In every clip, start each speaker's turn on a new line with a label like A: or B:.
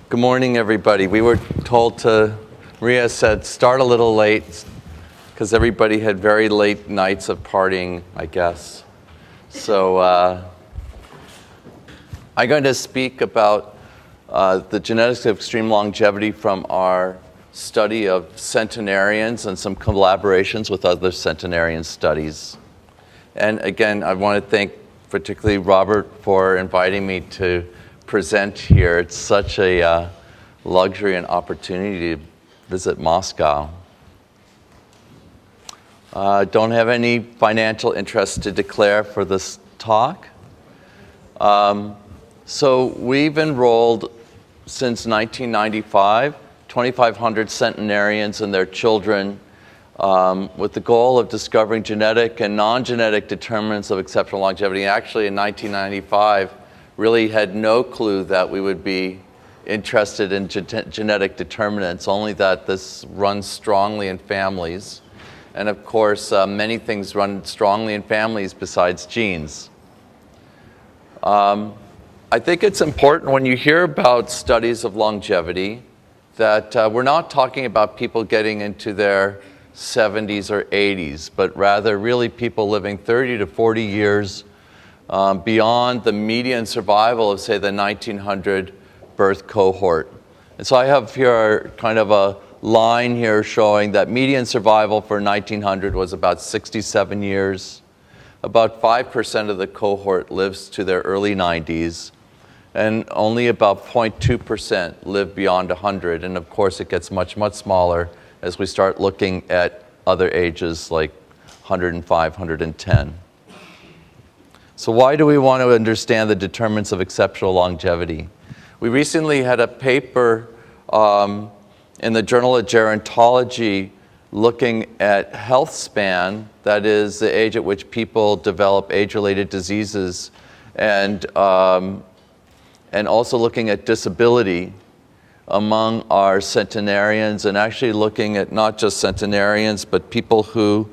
A: Good morning, everybody. We were told Maria said, start a little late because everybody had very late nights of partying, I guess. So I'm going to speak about the genetics of extreme longevity from our study of centenarians and some collaborations with other centenarian studies. And again, I want to thank particularly Robert for inviting me to present here. It's such a luxury and opportunity to visit Moscow. Don't have any financial interest to declare for this talk. So we've enrolled since 1995, 2,500 centenarians and their children with the goal of discovering genetic and non-genetic determinants of exceptional longevity. Actually, in 1995, really had no clue that we would be interested in genetic determinants, only that this runs strongly in families. And of course, many things run strongly in families besides genes. I think it's important when you hear about studies of longevity that we're not talking about people getting into their 70s or 80s, but rather really people living 30 to 40 years beyond the median survival of, say, the 1900 birth cohort. And so I have here kind of a line here showing that median survival for 1900 was about 67 years. About 5% of the cohort lives to their early 90s, and only about 0.2% live beyond 100. And of course, it gets much, much smaller as we start looking at other ages like 105, 110. So why do we want to understand the determinants of exceptional longevity? We recently had a paper in the Journal of Gerontology looking at health span, that is the age at which people develop age-related diseases, and also looking at disability among our centenarians, and actually looking at not just centenarians, but people who,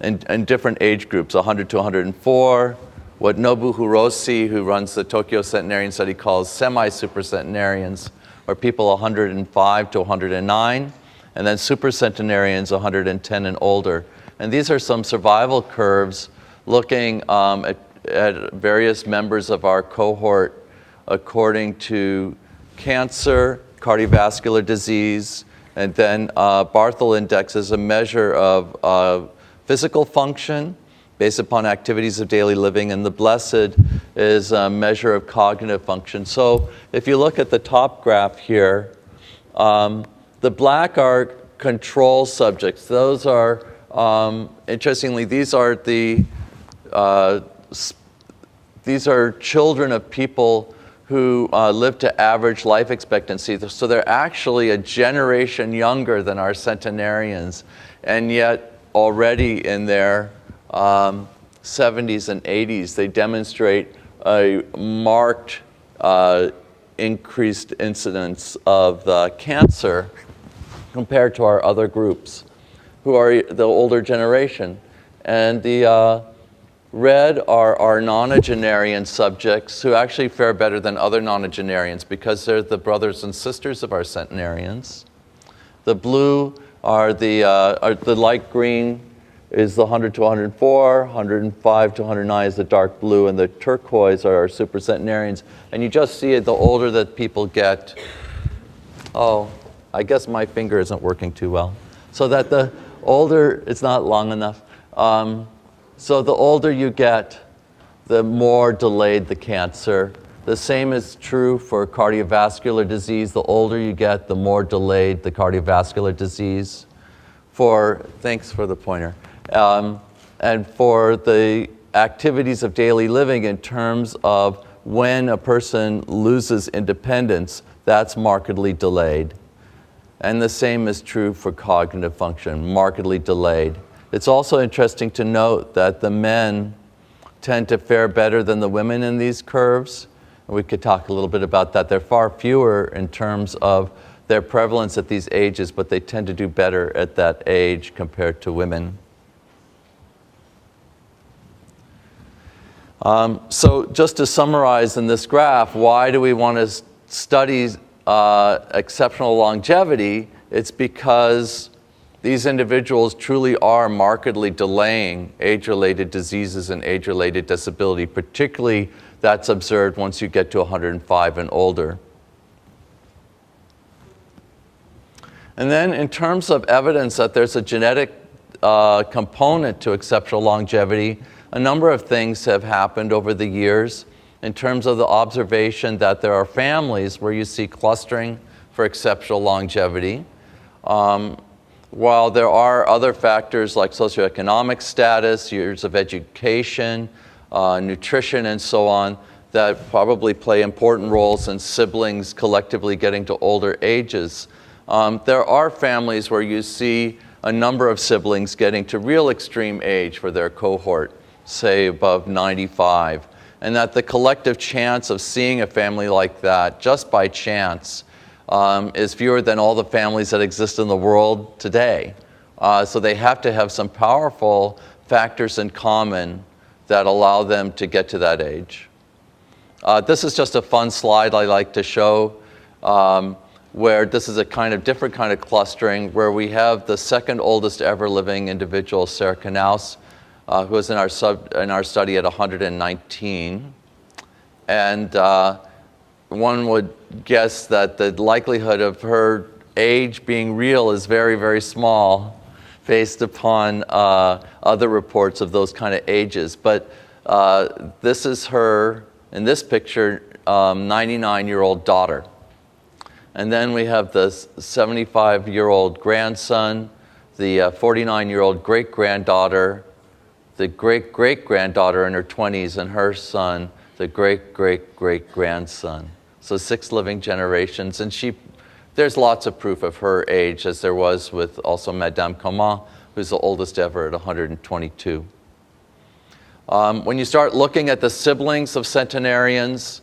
A: in different age groups, 100 to 104, what Nobu Hirose, who runs the Tokyo Centenarian Study, calls semi-supercentenarians, or people 105 to 109, and then supercentenarians 110 and older. And these are some survival curves looking at various members of our cohort according to cancer, cardiovascular disease, and then Barthel Index is a measure of physical function based upon activities of daily living, and the blessed is a measure of cognitive function. So if you look at the top graph here, the black are control subjects. Those are, interestingly, these are children of people who live to average life expectancy. So they're actually a generation younger than our centenarians, and yet already in their 70s and 80s, they demonstrate a marked increased incidence of cancer compared to our other groups, who are the older generation. And the red are our nonagenarian subjects, who actually fare better than other nonagenarians because they're the brothers and sisters of our centenarians. The blue are the light green is the 100 to 104, 105 to 109 is the dark blue, and the turquoise are our supercentenarians. And you just see it, the older that people get. Oh, I guess my finger isn't working too well. So that the older, it's not long enough. So the older you get, the more delayed the cancer. The same is true for cardiovascular disease. The older you get, the more delayed the cardiovascular disease. Thanks for the pointer. And for the activities of daily living in terms of when a person loses independence, that's markedly delayed. And the same is true for cognitive function, markedly delayed. It's also interesting to note that the men tend to fare better than the women in these curves. And we could talk a little bit about that. They're far fewer in terms of their prevalence at these ages, but they tend to do better at that age compared to women. So just to summarize in this graph, why do we want to study exceptional longevity, it's because these individuals truly are markedly delaying age-related diseases and age-related disability, particularly that's observed once you get to 105 and older. And then in terms of evidence that there's a genetic component to exceptional longevity, a number of things have happened over the years in terms of the observation that there are families where you see clustering for exceptional longevity. While there are other factors like socioeconomic status, years of education, nutrition, and so on, that probably play important roles in siblings collectively getting to older ages. There are families where you see a number of siblings getting to real extreme age for their cohort, say above 95, and that the collective chance of seeing a family like that, just by chance, is fewer than all the families that exist in the world today. So they have to have some powerful factors in common that allow them to get to that age. This is just a fun slide I like to show, where this is a different kind of clustering, where we have the second oldest ever living individual, Sarah Knaus, who was in our study at 119. And one would guess that the likelihood of her age being real is very, very small based upon other reports of those kind of ages. But this is her, in this picture, 99-year-old daughter. And then we have the 75-year-old grandson, the 49-year-old great-granddaughter, the great-great-granddaughter in her 20s, and her son, the great-great-great-grandson. So 6 living generations. And there's lots of proof of her age, as there was with also Madame Comment, who's the oldest ever at 122. When you start looking at the siblings of centenarians,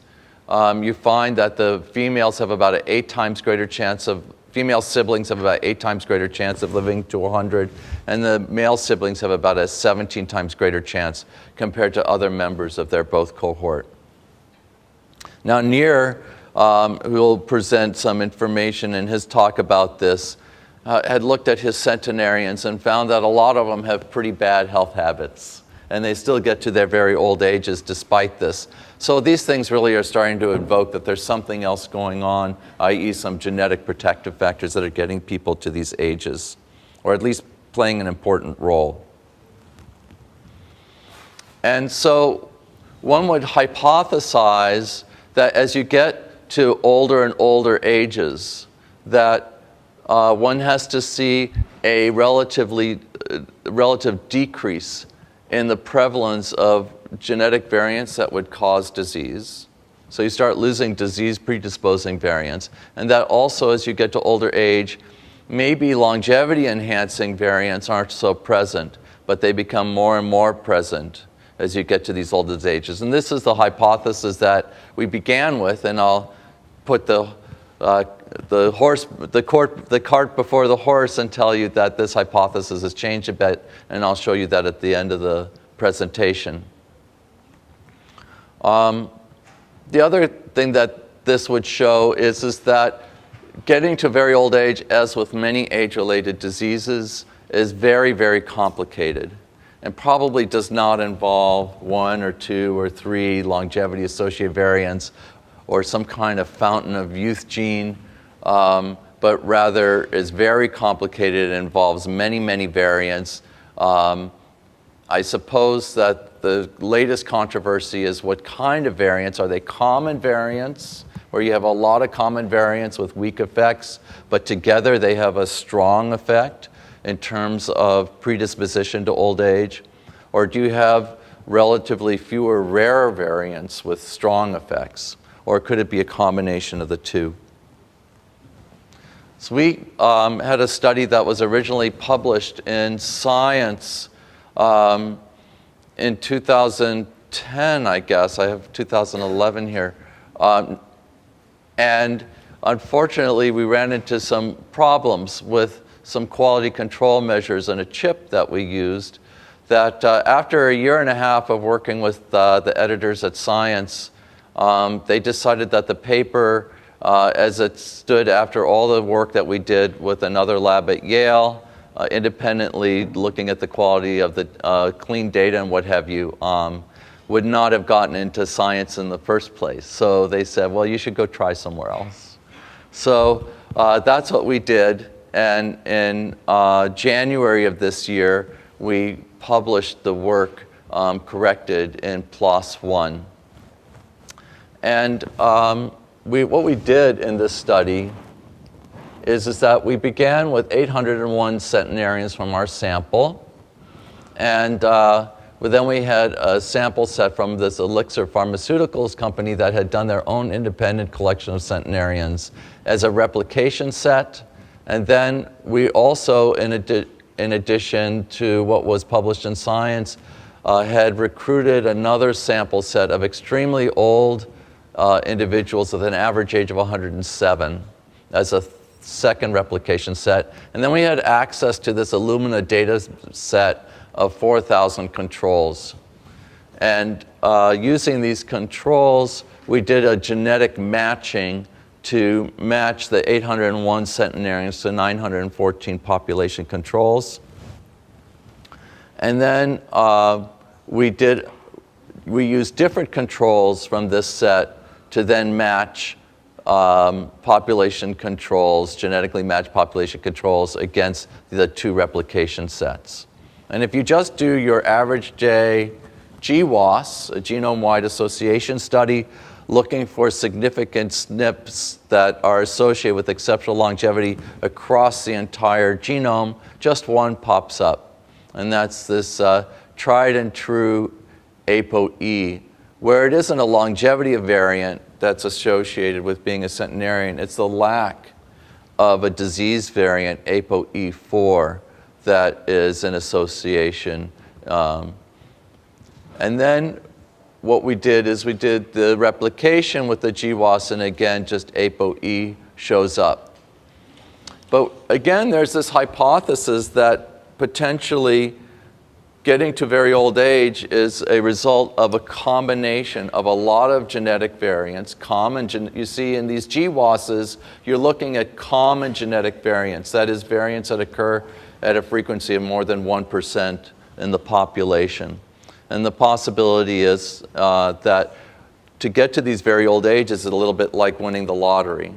A: you find that the females have about an 8 times greater chance of, female siblings have about 8 times greater chance of living to 100, and the male siblings have about a 17 times greater chance compared to other members of their both cohort. Now Neer, who will present some information in his talk about this, had looked at his centenarians and found that a lot of them have pretty bad health habits, and they still get to their very old ages despite this. So these things really are starting to invoke that there's something else going on, i.e. some genetic protective factors that are getting people to these ages, or at least playing an important role. And so one would hypothesize that as you get to older and older ages, that one has to see a relative decrease in the prevalence of genetic variants that would cause disease. So you start losing disease predisposing variants. And that also, as you get to older age, maybe longevity enhancing variants aren't so present, but they become more and more present as you get to these older ages. And this is the hypothesis that we began with, and I'll put the cart before the horse and tell you that this hypothesis has changed a bit, and I'll show you that at the end of the presentation. The other thing that this would show is that getting to very old age, as with many age-related diseases, is very, very complicated and probably does not involve 1 or 2 or 3 longevity-associated variants or some kind of fountain of youth gene, but rather is very complicated and involves many, many variants. I suppose that the latest controversy is what kind of variants. Are they common variants, where you have a lot of common variants with weak effects, but together they have a strong effect in terms of predisposition to old age? Or do you have relatively fewer rare variants with strong effects? Or could it be a combination of the two? So we had a study that was originally published in Science in 2010, I guess. I have 2011 here. And unfortunately, we ran into some problems with some quality control measures and a chip that we used that after a year and a half of working with the editors at Science, they decided that the paper as it stood after all the work that we did with another lab at Yale, independently looking at the quality of the clean data and what have you, would not have gotten into science in the first place. So they said, well, you should go try somewhere else. So that's what we did. And in January of this year, we published the work corrected in PLOS One. And what we did in this study is that we began with 801 centenarians from our sample. And then we had a sample set from this Elixir Pharmaceuticals company that had done their own independent collection of centenarians as a replication set. And then we also, in addition to what was published in Science, had recruited another sample set of extremely old individuals with an average age of 107 as a second replication set. And then we had access to this Illumina data set of 4,000 controls. And using these controls, we did a genetic matching to match the 801 centenarians to 914 population controls. And then we used different controls from this set to then match population controls, genetically matched population controls against the two replication sets. And if you just do your average day GWAS, a genome-wide association study, looking for significant SNPs that are associated with exceptional longevity across the entire genome, just one pops up. And that's this tried and true ApoE, where it isn't a longevity variant that's associated with being a centenarian. It's the lack of a disease variant, ApoE4, that is an association. And then what we did is we did the replication with the GWAS, and again, just ApoE shows up. But again, there's this hypothesis that potentially getting to very old age is a result of a combination of a lot of genetic variants. You see in these GWASs, you're looking at common genetic variants, that is, variants that occur at a frequency of more than 1% in the population. And the possibility is that to get to these very old ages is a little bit like winning the lottery.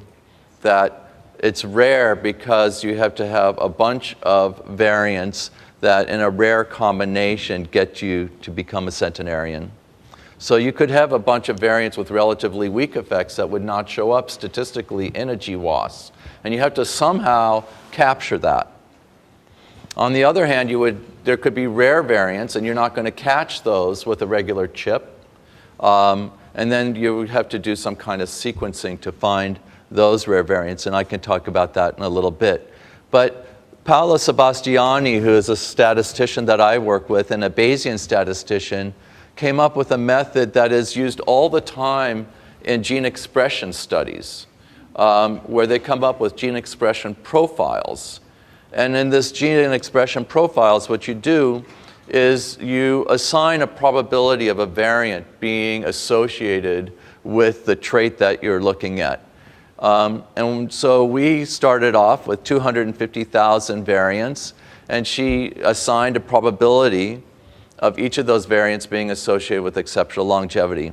A: That it's rare because you have to have a bunch of variants that in a rare combination get you to become a centenarian. So you could have a bunch of variants with relatively weak effects that would not show up statistically in a GWAS. And you have to somehow capture that. On the other hand, there could be rare variants, and you're not going to catch those with a regular chip. And then you would have to do some kind of sequencing to find those rare variants, and I can talk about that in a little bit. But Paolo Sebastiani, who is a statistician that I work with and a Bayesian statistician, came up with a method that is used all the time in gene expression studies, where they come up with gene expression profiles. And in this gene expression profiles, what you do is you assign a probability of a variant being associated with the trait that you're looking at. And so we started off with 250,000 variants, and she assigned a probability of each of those variants being associated with exceptional longevity,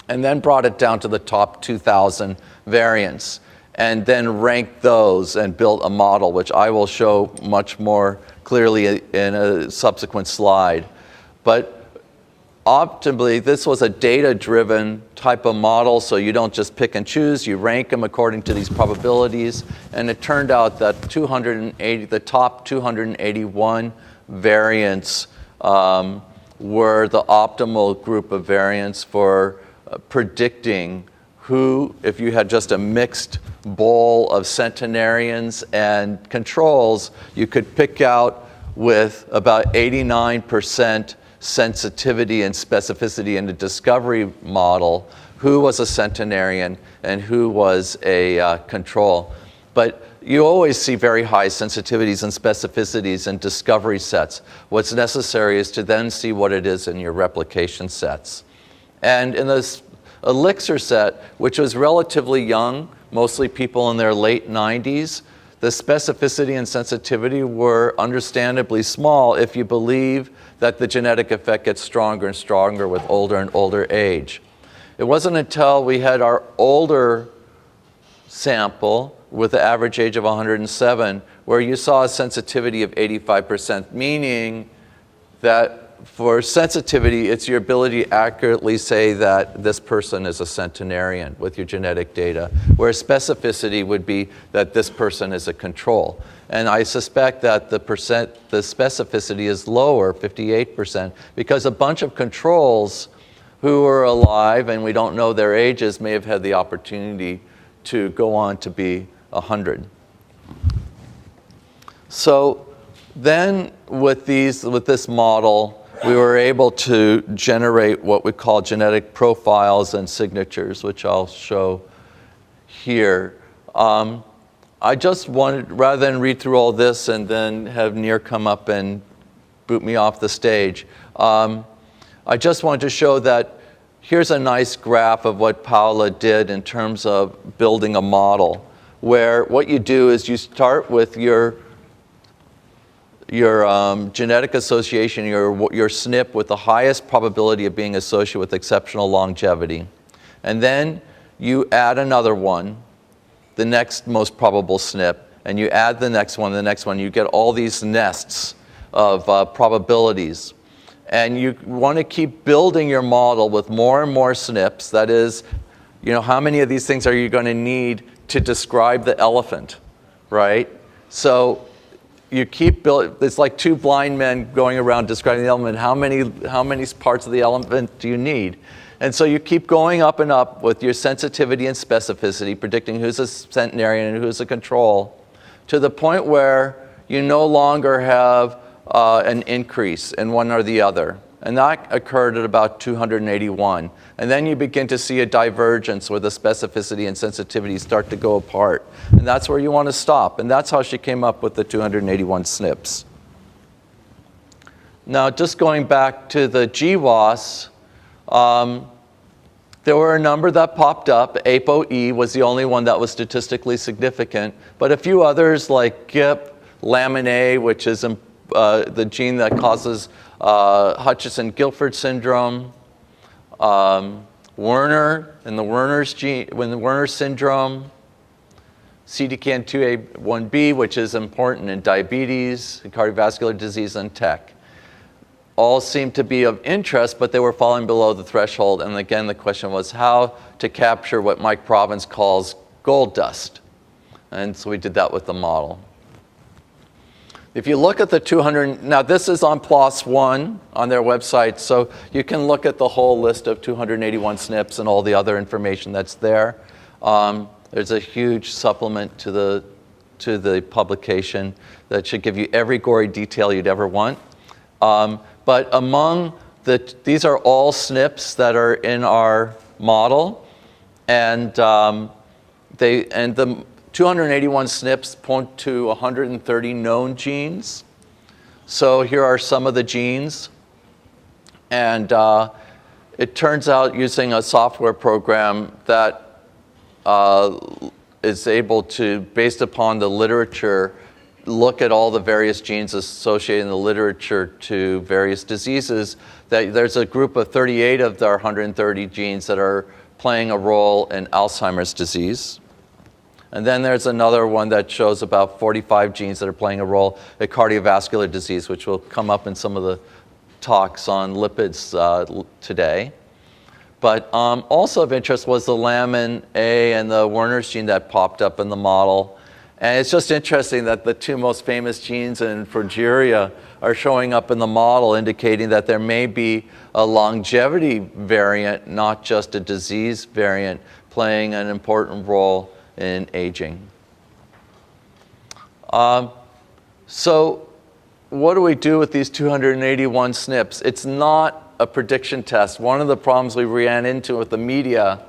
A: and then brought it down to the top 2,000 variants, and then ranked those and built a model, which I will show much more clearly in a subsequent slide. But optimally, this was a data-driven type of model, so you don't just pick and choose, you rank them according to these probabilities, and it turned out that the top 281 variants were the optimal group of variants for predicting who, if you had just a mixed bowl of centenarians and controls, you could pick out with about 89% sensitivity and specificity in the discovery model who was a centenarian and who was a control. But you always see very high sensitivities and specificities in discovery sets. What's necessary is to then see what it is in your replication sets. And in this elixir set, which was relatively young, mostly people in their late 90s, the specificity and sensitivity were understandably small if you believe that the genetic effect gets stronger and stronger with older and older age. It wasn't until we had our older sample with the average age of 107 where you saw a sensitivity of 85%, meaning that for sensitivity, it's your ability to accurately say that this person is a centenarian with your genetic data, whereas specificity would be that this person is a control. And I suspect that the specificity is lower, 58%, because a bunch of controls who are alive and we don't know their ages may have had the opportunity to go on to be 100. So then with this model, we were able to generate what we call genetic profiles and signatures, which I'll show here. I just wanted, rather than read through all this and then have Nir come up and boot me off the stage, I just wanted to show that here's a nice graph of what Paula did in terms of building a model, where what you do is you start with your genetic association, your SNP with the highest probability of being associated with exceptional longevity. And then you add another one, the next most probable SNP, and you add the next one, you get all these nests of probabilities. And you want to keep building your model with more and more SNPs. That is, how many of these things are you going to need to describe the elephant, right? So you keep building. It's like two blind men going around describing the elephant. How many parts of the elephant do you need? And so you keep going up and up with your sensitivity and specificity, predicting who's a centenarian and who's a control, to the point where you no longer have an increase in one or the other. And that occurred at about 281. And then you begin to see a divergence where the specificity and sensitivity start to go apart. And that's where you want to stop. And that's how she came up with the 281 SNPs. Now, just going back to the GWAS, there were a number that popped up. ApoE was the only one that was statistically significant. But a few others like GIP, lamin A, which is the gene that causes Hutchinson-Gilford syndrome, Werner and the Werner syndrome, CDKN2A1B, which is important in diabetes, cardiovascular disease, and tech. All seemed to be of interest, but they were falling below the threshold. And again, the question was how to capture what Mike Province calls gold dust. And so we did that with the model. If you look at the 200, now this is on PLOS One on their website, so you can look at the whole list of 281 SNPs and all the other information that's there. There's a huge supplement to the publication that should give you every gory detail you'd ever want. But among these are all SNPs that are in our model, and the 281 SNPs point to 130 known genes. So here are some of the genes. And it turns out using a software program that is able to, based upon the literature, look at all the various genes associated in the literature to various diseases, that there's a group of 38 of our 130 genes that are playing a role in Alzheimer's disease. And then there's another one that shows about 45 genes that are playing a role in cardiovascular disease, which will come up in some of the talks on lipids today. But also of interest was the lamin A and the Werner's gene that popped up in the model. And it's just interesting that the two most famous genes in progeria are showing up in the model, indicating that there may be a longevity variant, not just a disease variant, playing an important role in aging. So what do we do with these 281 SNPs? It's not a prediction test. One of the problems we ran into with the media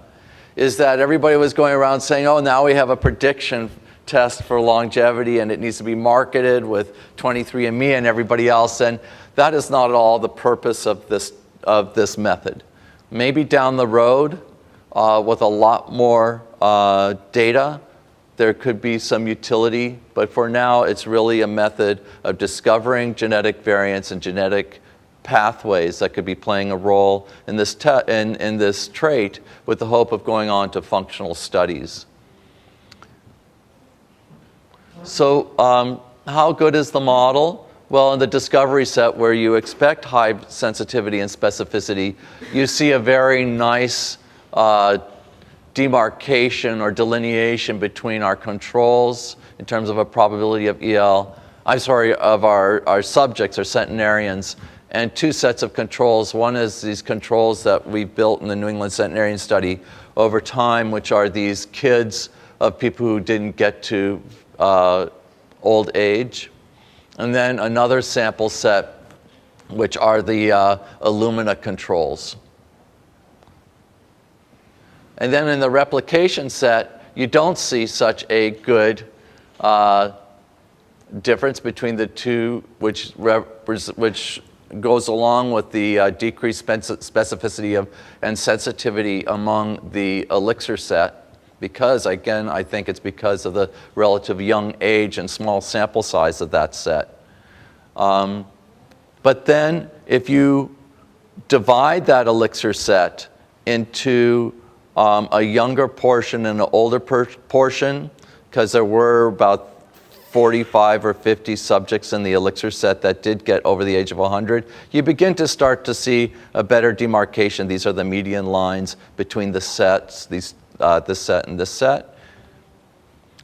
A: is that everybody was going around saying, oh, now we have a prediction test for longevity and it needs to be marketed with 23andMe and everybody else, and that is not at all the purpose of this method. Maybe down the road, with a lot more data, there could be some utility, but for now, it's really a method of discovering genetic variants and genetic pathways that could be playing a role in this, in this trait with the hope of going on to functional studies. So how good is the model? Well, in the discovery set where you expect high sensitivity and specificity, you see a very nice demarcation or delineation between our controls in terms of a probability of of our subjects or centenarians, and two sets of controls. One is these controls that we built in the New England Centenarian Study over time, which are these kids of people who didn't get to old age. And then another sample set, which are the Illumina controls. And then in the replication set, you don't see such a good difference between the two, which goes along with the decreased specificity and sensitivity among the elixir set. Because, again, I think it's because of the relative young age and small sample size of that set. But then, if you divide that elixir set into a younger portion and an older portion, because there were about 45 or 50 subjects in the elixir set that did get over the age of 100, you begin to start to see a better demarcation. These are the median lines between the sets, this set and this set.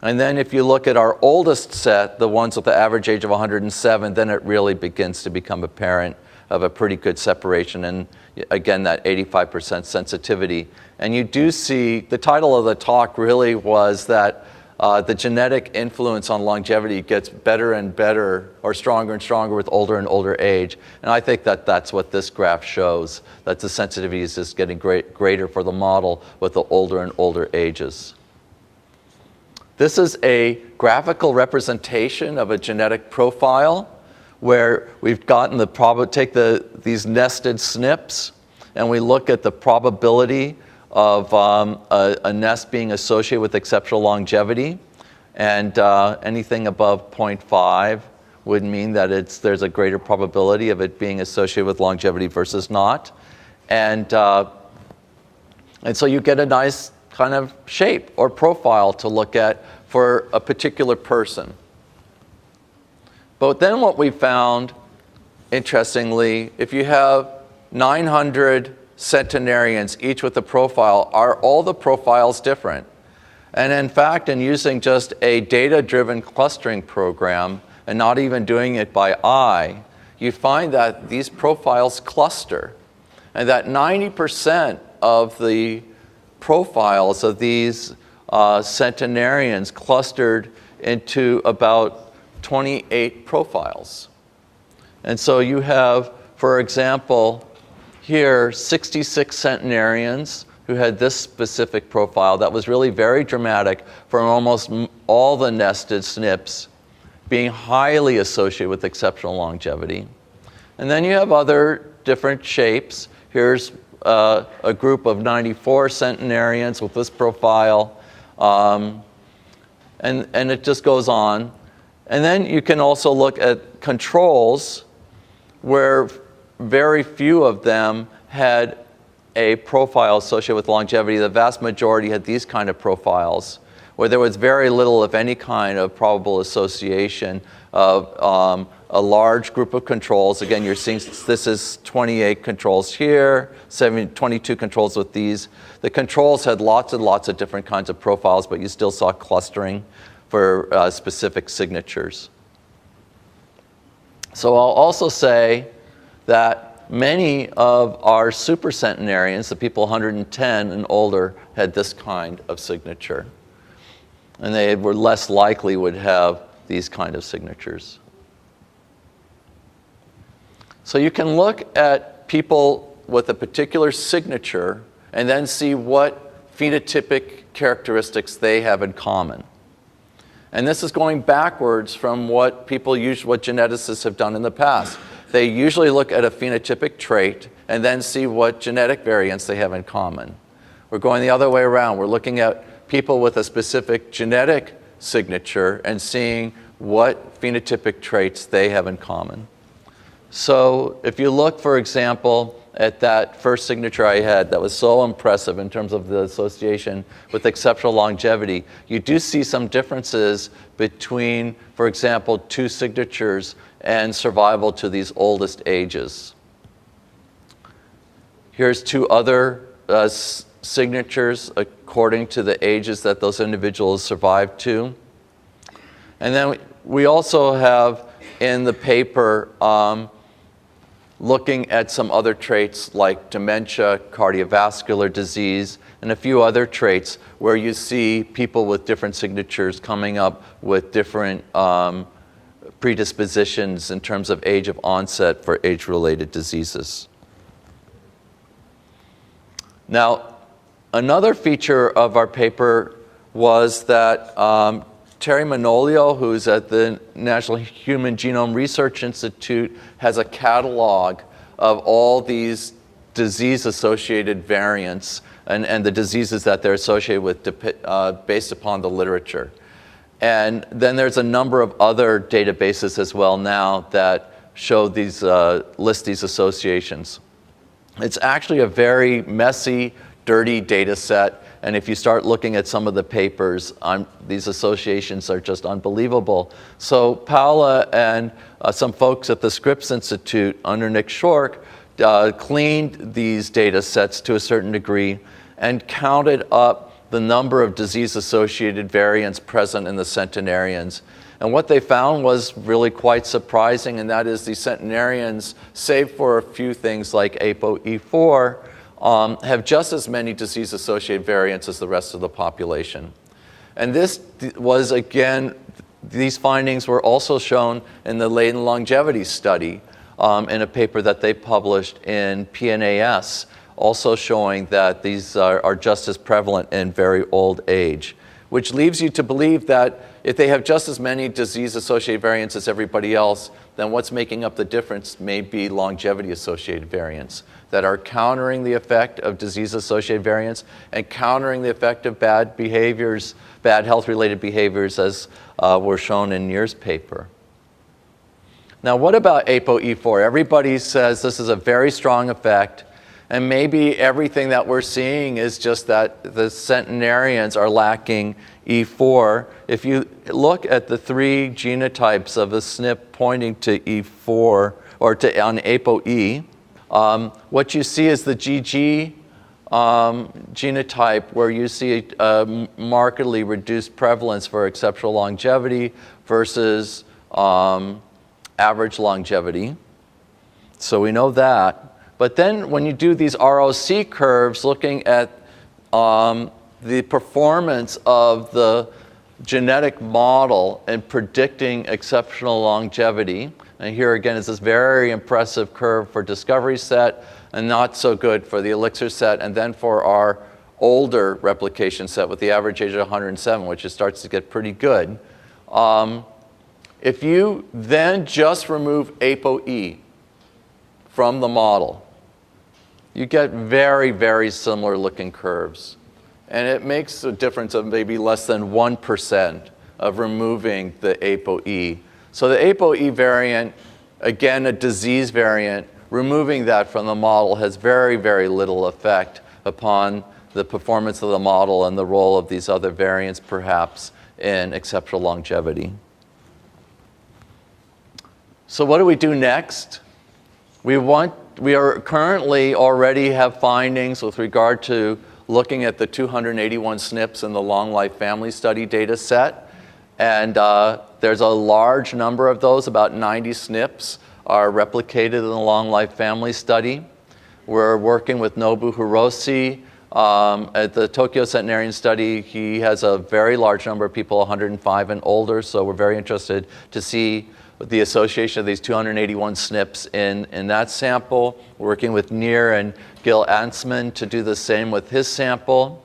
A: And then if you look at our oldest set, the ones with the average age of 107, then it really begins to become apparent of a pretty good separation, and again, that 85% sensitivity. And you do see, the title of the talk really was that the genetic influence on longevity gets better and better, or stronger and stronger with older and older age. And I think that that's what this graph shows, that the sensitivity is just getting greater for the model with the older and older ages. This is a graphical representation of a genetic profile where we've gotten these nested SNPs, and we look at the probability of a nest being associated with exceptional longevity, and anything above 0.5 would mean that there's a greater probability of it being associated with longevity versus not. And so you get a nice kind of shape or profile to look at for a particular person. But then what we found, interestingly, if you have 900 centenarians, each with a profile, are all the profiles different? And in fact, in using just a data-driven clustering program, and not even doing it by eye, you find that these profiles cluster, and that 90% of the profiles of these centenarians clustered into about 28 profiles. And so you have, for example, here 66 centenarians who had this specific profile that was really very dramatic for almost all the nested SNPs being highly associated with exceptional longevity. And then you have other different shapes. Here's a group of 94 centenarians with this profile, and it just goes on. And then you can also look at controls where very few of them had a profile associated with longevity. The vast majority had these kind of profiles, where there was very little, if any, kind of probable association of a large group of controls. Again, you're seeing this is 28 controls here, 22 controls with these. The controls had lots and lots of different kinds of profiles, but you still saw clustering for specific signatures. So I'll also say that many of our supercentenarians, the people 110 and older, had this kind of signature. And they were less likely would have these kind of signatures. So you can look at people with a particular signature and then see what phenotypic characteristics they have in common. And this is going backwards from what geneticists have done in the past. They usually look at a phenotypic trait and then see what genetic variants they have in common. We're going the other way around. We're looking at people with a specific genetic signature and seeing what phenotypic traits they have in common. So if you look, for example, at that first signature I had that was so impressive in terms of the association with exceptional longevity, you do see some differences between, for example, two signatures and survival to these oldest ages. Here's two other signatures according to the ages that those individuals survived to. And then we also have in the paper looking at some other traits like dementia, cardiovascular disease, and a few other traits where you see people with different signatures coming up with different predispositions in terms of age of onset for age-related diseases. Now, another feature of our paper was that Terry Manolio, who's at the National Human Genome Research Institute, has a catalog of all these disease-associated variants and the diseases that they're associated with based upon the literature. And then there's a number of other databases as well now that show these, list these associations. It's actually a very messy, dirty data set. And if you start looking at some of the papers, these associations are just unbelievable. So Paula and some folks at the Scripps Institute under Nick Shork cleaned these data sets to a certain degree and counted up the number of disease-associated variants present in the centenarians. And what they found was really quite surprising, and that is the centenarians, save for a few things like ApoE4, have just as many disease-associated variants as the rest of the population. And this was, again, these findings were also shown in the latent longevity study in a paper that they published in PNAS, also showing that these are just as prevalent in very old age, which leaves you to believe that if they have just as many disease-associated variants as everybody else, then what's making up the difference may be longevity-associated variants that are countering the effect of disease-associated variants and countering the effect of bad behaviors, bad health-related behaviors, as were shown in Neer's paper. Now, what about ApoE4? Everybody says this is a very strong effect, and maybe everything that we're seeing is just that the centenarians are lacking E4. If you look at the three genotypes of a SNP pointing to E4, or on ApoE, what you see is the GG genotype, where you see a markedly reduced prevalence for exceptional longevity versus average longevity. So we know that. But then when you do these ROC curves looking at the performance of the genetic model and predicting exceptional longevity, and here again is this very impressive curve for discovery set and not so good for the elixir set, and then for our older replication set with the average age of 107, which starts to get pretty good. If you then just remove ApoE from the model, you get very, very similar looking curves. And it makes a difference of maybe less than 1% of removing the ApoE. So the ApoE variant, again, a disease variant, removing that from the model has very, very little effect upon the performance of the model and the role of these other variants, perhaps, in exceptional longevity. So what do we do next? We are currently already have findings with regard to looking at the 281 SNPs in the Long Life Family Study data set. And there's a large number of those, about 90 SNPs are replicated in the Long Life Family Study. We're working with Nobu Hiroshi at the Tokyo Centenarian Study. He has a very large number of people, 105 and older, so we're very interested to see the association of these 281 SNPs in that sample. We're working with Neer and Gil Ansman to do the same with his sample.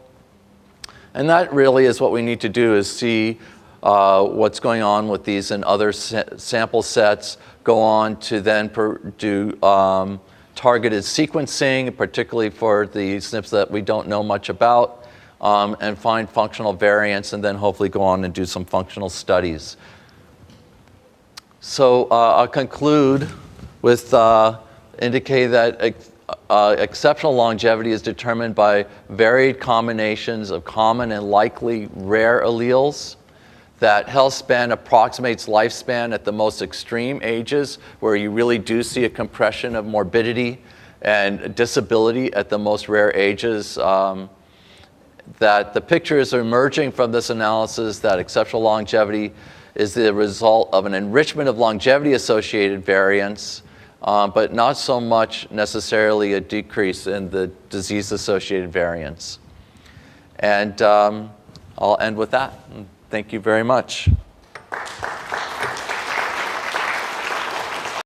A: And that really is what we need to do, is see what's going on with these and other sample sets, go on to then do targeted sequencing, particularly for the SNPs that we don't know much about, and find functional variants, and then hopefully go on and do some functional studies. So I'll conclude with indicating that exceptional longevity is determined by varied combinations of common and likely rare alleles, that health span approximates lifespan at the most extreme ages, where you really do see a compression of morbidity and disability at the most rare ages. That the pictures are emerging from this analysis that exceptional longevity is the result of an enrichment of longevity-associated variants, but not so much necessarily a decrease in the disease-associated variants. And I'll end with that. Thank you very much.